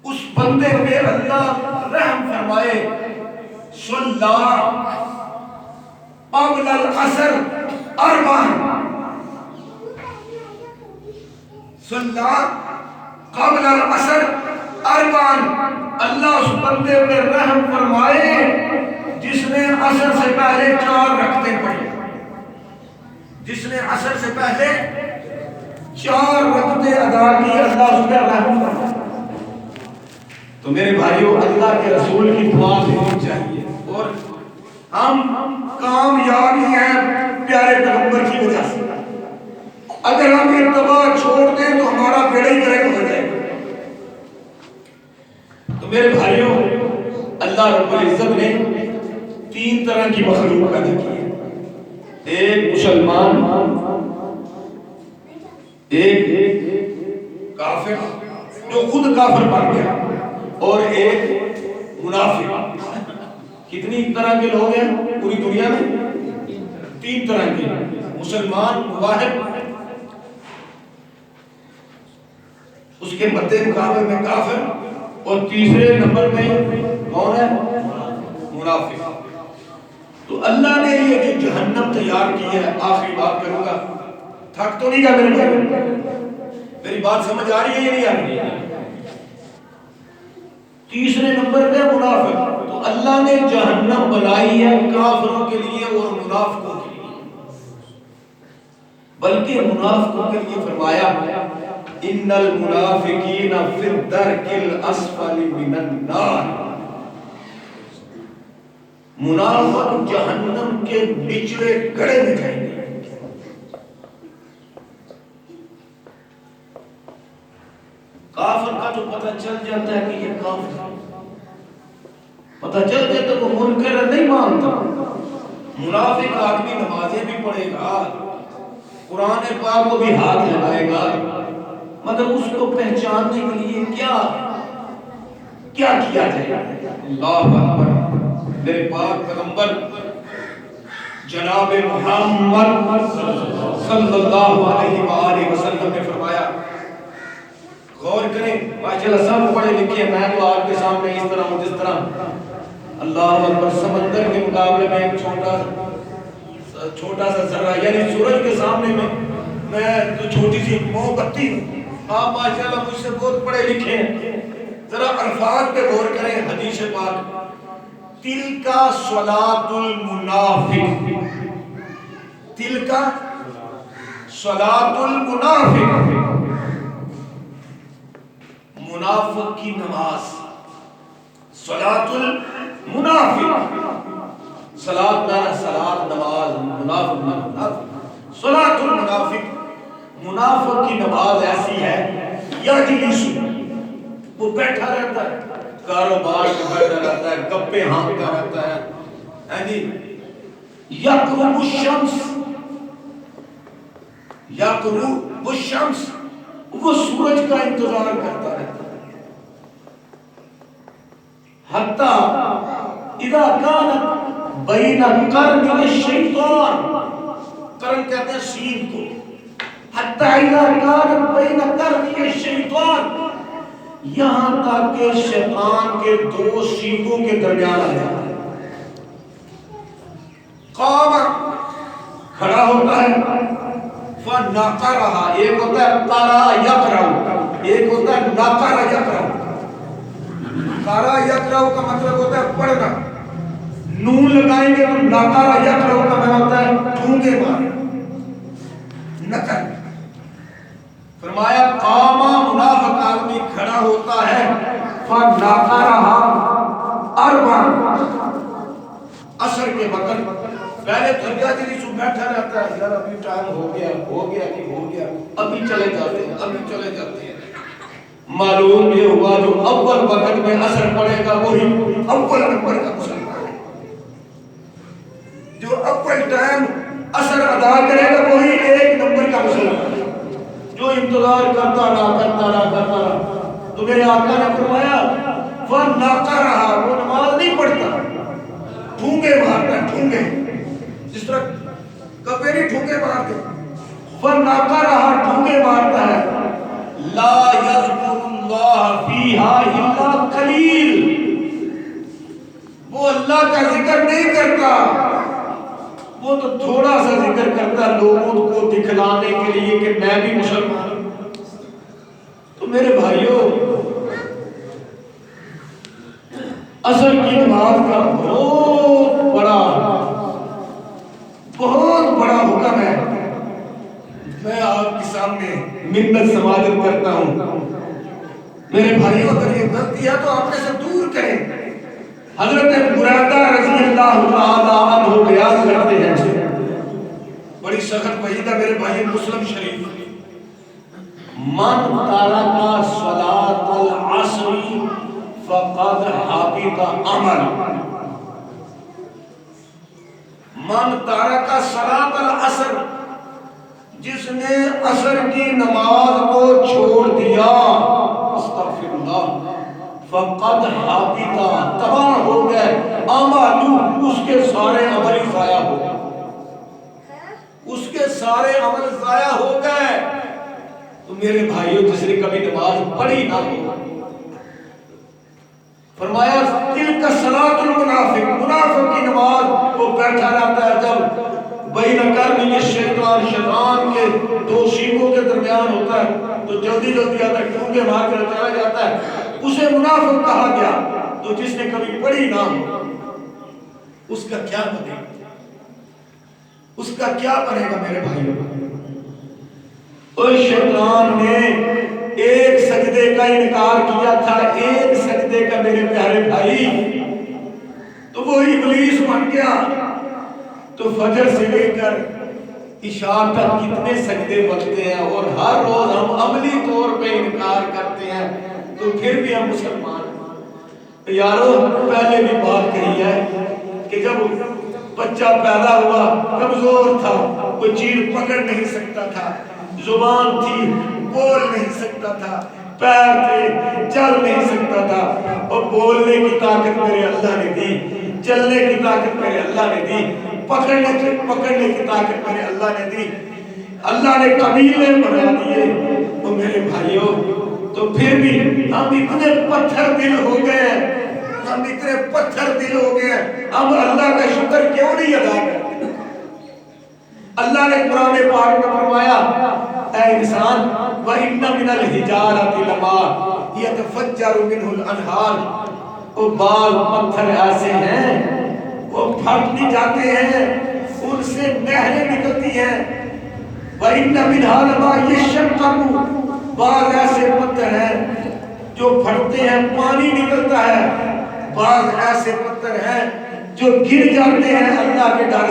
اس بندے پہ اللہ رحم فرمائے. صلی قبل العصر اربعا، صلی قبل العصر اربعا، اللہ اس بندے پہ رحم فرمائے جس نے عصر سے پہلے 4 رکعتیں پڑھی. جس نے عصر سے پہلے 4 رکعتیں ادا کی، اللہ اس پہ رحم فرمائے. تو میرے بھائیوں، اللہ کے رسول کی دعا ہونی چاہیے، اور ہم کامیاب ہی ہیں پیارے پیغمبر کی وجہ سے. اگر ہم اتباع چھوڑ دیں تو ہمارا بیڑا ہی گرک ہو جائے گا. تو میرے بھائیوں، اللہ رب العزت نے 3 طرح کی مخلوق پیدا کی ہے. ایک مسلمان، ایک کافر جو خود کافر بن گیا، اور ایک منافق. کتنی طرح کے لوگ ہیں پوری دنیا میں؟ 3 طرح کے. مسلمان، موحد، اس کے مدِ مقابل میں کافر، اور تیسرے نمبر میں کون ہے؟ منافق. تو اللہ نے یہ جو جہنم تیار کی ہے، آخری بات کروں گا، تھک تو نہیں گا میرے بھائی؟ میری بات سمجھ آ رہی ہے یا نہیں آ رہی ہے؟ تیسرے نمبر پہ منافق. تو اللہ نے جہنم بنائی ہے کافروں کے لیے اور منافقوں کے لیے. بلکہ منافقوں کے لیے فرمایا ان المنافقین فی الدرک الاسفل من النار. منافق جہنم کے نچلے گڑھے میں جائیں گے. کافر کا تو پتہ چل جاتا ہے کہ یہ کافر، پتہ چل جاتا ہے تو وہ منکر نہیں مانتا. منافق آدمی نمازیں بھی پڑھے گا، قرآن پاک کو بھی ہاتھ لگائے گا، مگر اس کو پہچاننے کے لیے کیا کیا جائے؟ اللہ اکبر. میرے پاک پیغمبر جناب محمد صلی اللہ علیہ وآلہ وسلم نے فرمایا، غور کریں، ماشاءاللہ سب پڑھے لکھے، میں تو آپ کے سامنے اس طرح ہوں جس طرح. اللہ اکبر. سمندر کے مقابلے میں ایک چھوٹا سا ذرہ، یعنی سورج کے سامنے میں تو چھوٹی سی موم بتی ہوں. آپ ماشاءاللہ مجھ سے بہت پڑھے لکھے ہیں. ذرا الفاظ پہ غور کریں. حدیث پاک، تلکا صلاۃ المنافق، تلکا صلاۃ المنافق، منافق کی نماز. صلاۃ المنافق، صلاۃ نہ صلاۃ نماز، منافق نہ منافق. صلاۃ المنافق، منافق کی نماز ایسی ہے، یجلس، وہ بیٹھا رہتا ہے، کاروبار میں بیٹھا رہتا ہے، گپے ہانکتا رہتا ہے جی. یقرب الشمس، یقرب الشمس، وہ سورج کا انتظار کرتا رہتا ہے. حتی اذا کانت بین قرن الشیطان، قرن کہتے ہیں سین کو. حتی اذا کانت بین قرن الشیطان، یہاں تک کہ شیطان کے 2 سینگوں کے درمیان آ جاتا ہے. قام، کھڑا ہوتا ہے. فنقرہا، ایک ہوتا ہے قرا یقرأ، ایک ہوتا ہے نقرا یقرأ. قرا یقرأ کا مطلب ہوتا ہے پڑھنا، نون لگائیں گے تو نقرا یقرأ کا مطلب ہوتا ہے ٹھونگے مارنا، نقر. فرمایا قام، منافق آدمی کھڑا ہوتا ہے. فنقرہا اربعا، عصر کے وقت پہلے درجہ جی سو بیٹھا رہتا ہے، یار ابھی ٹائم ہو گیا کہ ہو گیا، ابھی چلے جاتے ہیں. معلوم یہ ہوا جو اول وقت میں عصر پڑے گا وہی اول نمبر کا مسلمان ہے. جو اول ٹائم عصر ادا کرے گا وہی 1 نمبر کا مسلمان ہے. جو انتظار کرتا رہا. تو میرے آقا نے فرمایا فنقرہا، وہ نماز نہیں پڑھتا، ٹھونگے مارتا ہے، ٹھونگے، جس طرح کپے نہیں ٹھونگے مارتے. فنقرہا، ٹھونگے مارتا ہے. لا یذکر اللہ فیہا الا کا ذکر نہیں کرتا، وہ تو تھوڑا سا ذکر کرتا لوگوں کو دکھلانے کے لیے کہ میں بھی مسلمان ہوں۔ تو میرے بھائیوں، عصر کی نماز کا بہت بڑا حکم ہے۔ میں آپ کے سامنے منت سماجت کرتا ہوں، میرے بھائیوں اگر یہ غلطی ہے تو اپنے سے دور کریں۔ حضرت برادہ رضی اللہ تعالی عنہ بیان کرتے ہیں، بڑی سخت وعید ہے میرے بھائی، مسلم شریف، من ترک صلاۃ العصر فقد حبط عمل، من ترک صلاۃ العصر، جس نے عصر کی نماز کو چھوڑ دیا، استغفر اللہ، فقد حبط، تباہ ہو گئے، عمل، اس کے سارے عمل ضائع ہو گئے، اس کے سارے عمل ضائع ہو گئے۔ تو میرے بھائیوں، جس نے کبھی نماز پڑھی نہ ہو، فرمایا تلک صلاۃ المنافق، منافق کی نماز وہ بیٹھا رہتا ہے جب بین قرنی الشیطان، شیطان کے دو شیخوں کے درمیان ہوتا ہے تو جلدی جلدی آتا ہے، ڈونگے مار کر چلا جاتا ہے، اسے منافق کہا گیا۔ تو جس نے کبھی پڑھی نہ ہو اس کا کیا بنے گا، اس کا کیا بنے گا میرے بھائیوں؟ اس شیطان نے ایک سجدے کا انکار کیا تھا، ایک سجدے کا میرے پیارے بھائی، تو وہ ابلیس بن گیا۔ تو فجر سے لے کر عشاء تک کتنے سجدے بنتے ہیں، اور ہر روز ہم عملی طور پہ انکار کرتے ہیں، تو پھر بھی ہم مسلمان ہیں۔ یارو، پہلے بھی بات کہی ہے کہ جب بچہ پیدا ہوا کمزور تھا، کوئی چیز پکڑ نہیں سکتا تھا، زبان تھی بول نہیں سکتا تھا، پیر تھے چل نہیں سکتا تھا، اور بولنے کی طاقت میرے اللہ نے دی، چلنے کی طاقت میرے اللہ نے دی، پکڑنے کی طاقت میرے اللہ نے دی، اللہ نے قبیلے بنا دیے۔ تو میرے بھائیوں، تو پھر بھی ہم اتنے پتھر دل ہو گئے، ہم اتنے پتھر دل ہو گئے، ہم اللہ کا شکر کیوں نہیں ادا کرتے؟ اللہ نے قرآن پاک میں فرمایا، اے انسان، وَإِنَّ مِنَ الْحِجَارَةِ لَمَا يَتَفَجَّرُ مِنْهُ الْأَنْهَارُ، وہ بعض پتھر ایسے ہیں وہ پھٹ بھی جاتے ہیں، ان سے نہریں نکلتی ہیں۔ وَإِنَّ مِنْهَا لَمَا يَشَّقَّقُ، بعض ایسے پتھر ہیں جو پھٹتے ہیں پانی نکلتا ہے، بعض ایسے پتھر ہیں جو گر جاتے ہیں اللہ کے ڈر